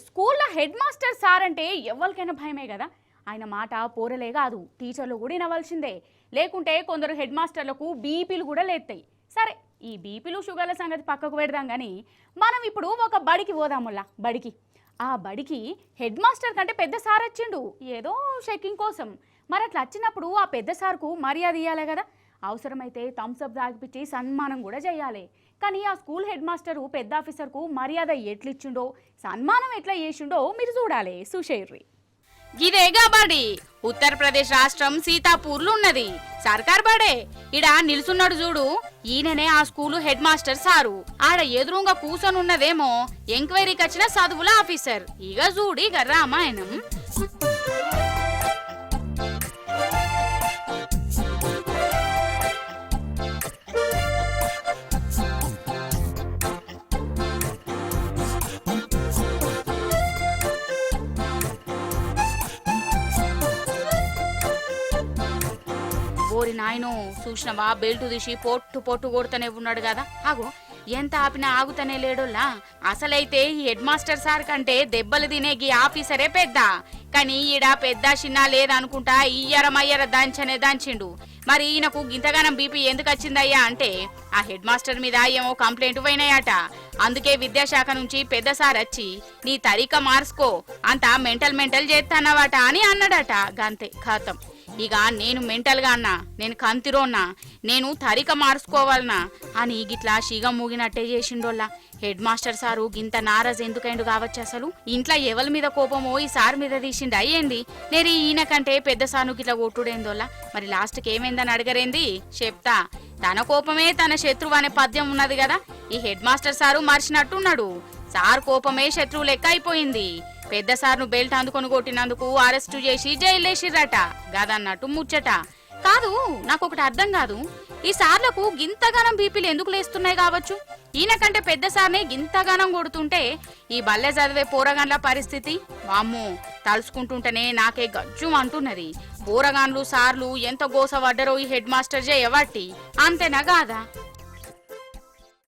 స్కూల్లో head master sir అంటే ఎవరికైనా భయమే కదా. ఆయన మాట పోరలే కాదు టీచర్లు కూడా వినవలసిందే. లేకుంటే కొందరు హెడ్ మాస్టర్లకు బీపీలు కూడా లేస్తాయి. సరే, ఈ బీపీలు షుగర్ల సంగతి పక్కకు పెడదాం కానీ మనం ఇప్పుడు ఒక బడికి పోదాముల్లా. ఆ బడికి హెడ్ మాస్టర్ కంటే పెద్ద సార్ వచ్చిండు ఏదో చెకింగ్ కోసం. మరి అట్లా వచ్చినప్పుడు ఆ పెద్ద సార్కు మర్యాద ఇవ్వాలి కదా. అవసరమైతే థమ్స్అప్ తాగిపించి సన్మానం కూడా చేయాలి. కానీ ఆ స్కూల్ హెడ్ మాస్టరు పెద్ద ఆఫీసర్కు మర్యాద ఎట్లిచ్చిండో, సన్మానం ఎట్లా చేసిండో మీరు చూడాలి. సుషేర్రి గిదేగా బడి ఉత్తరప్రదేశ్ రాష్ట్రం సీతాపూర్లు ఉన్నది. సర్కార్ బడే. ఇడ నిల్సున్నాడు చూడు, ఈయననే ఆ స్కూలు హెడ్ మాస్టర్ సారు. ఆడ ఎదురుగా కూసొని ఉన్నదేమో ఎంక్వైరీకి వచ్చిన చదువుల ఆఫీసర్. ఇక చూడి రామాయణం. ఓరి నాయను, చూసినవా బెల్ట్ తీసి పొట్టు పొట్టు కొడుతూనే ఉన్నాడు కదా. ఆగో, ఎంత ఆపినా ఆగుతనే లేడోలా. అసలైతే ఈ హెడ్ మాస్టర్ సార్ కంటే దెబ్బలు తినే గీ ఆఫీసరే పెద్ద. కానీ ఈడ పెద్ద చిన్న లేదనుకుంటా ఇయ్యరమయ్యర దంచనే దంచిండు. మరి ఈయనకు గింతగానం బీపీ ఎందుకు వచ్చిందయ్యా అంటే ఆ హెడ్ మాస్టర్ మీద ఏమో కంప్లైంట్ పోయినాయట. అందుకే విద్యాశాఖ నుంచి పెద్ద సార్ వచ్చి నీ తరీక మార్చుకో, అంతా మెంటల్ చేస్తానవాట అని అన్నాడట. గంతే ఖాతం. ఇక నేను మెంటల్గా అన్నా, నేను కంతిరోన్నా, నేను తరిక మార్చుకోవాలనా అని గిట్లా షీగ మూగినట్టే చేసిండోల్లా. హెడ్ మాస్టర్ సారు గింత నారాజ్ ఎందుకైండు కావచ్చు. అసలు ఇంట్లో ఎవరి మీద కోపమో ఈ సార్ మీద తీసిండు అయ్యేంది. నేను ఈయన కంటే పెద్ద సార్ను గిట్లా కొట్టుడేందోల్లా. మరి లాస్ట్కి ఏమైందని అడగరేంది చెప్తా. తన కోపమే తన శత్రువు అనే పద్యం ఉన్నది కదా. ఈ హెడ్ మాస్టర్ సారు మర్చినట్టున్నాడు. సార్ కోపమే శత్రువు లెక్క అయిపోయింది. పెద్ద సార్ను బెల్ట్ అందుకొని కొట్టినందుకు అరెస్టు చేసి జైలేసిర్రట. గదన్నట్టు ముచ్చట కాదు. నాకు ఒకటి అర్థం కాదు, ఈ సార్లకు గింతగానం బీపీలు ఎందుకు లేస్తున్నాయి కావచ్చు. ఈయన కంటే పెద్ద సార్నే గింతగానం కొడుతుంటే ఈ బల్లె చదివే పోరగాన్ల పరిస్థితి వామ్మో, తలుసుకుంటుంటేనే నాకే గజ్జు అంటున్నది. పోరగాన్లు సార్లు ఎంత గోస పడ్డరో ఈ హెడ్ మాస్టర్ చేయబట్టి. అంతేనా కాదా?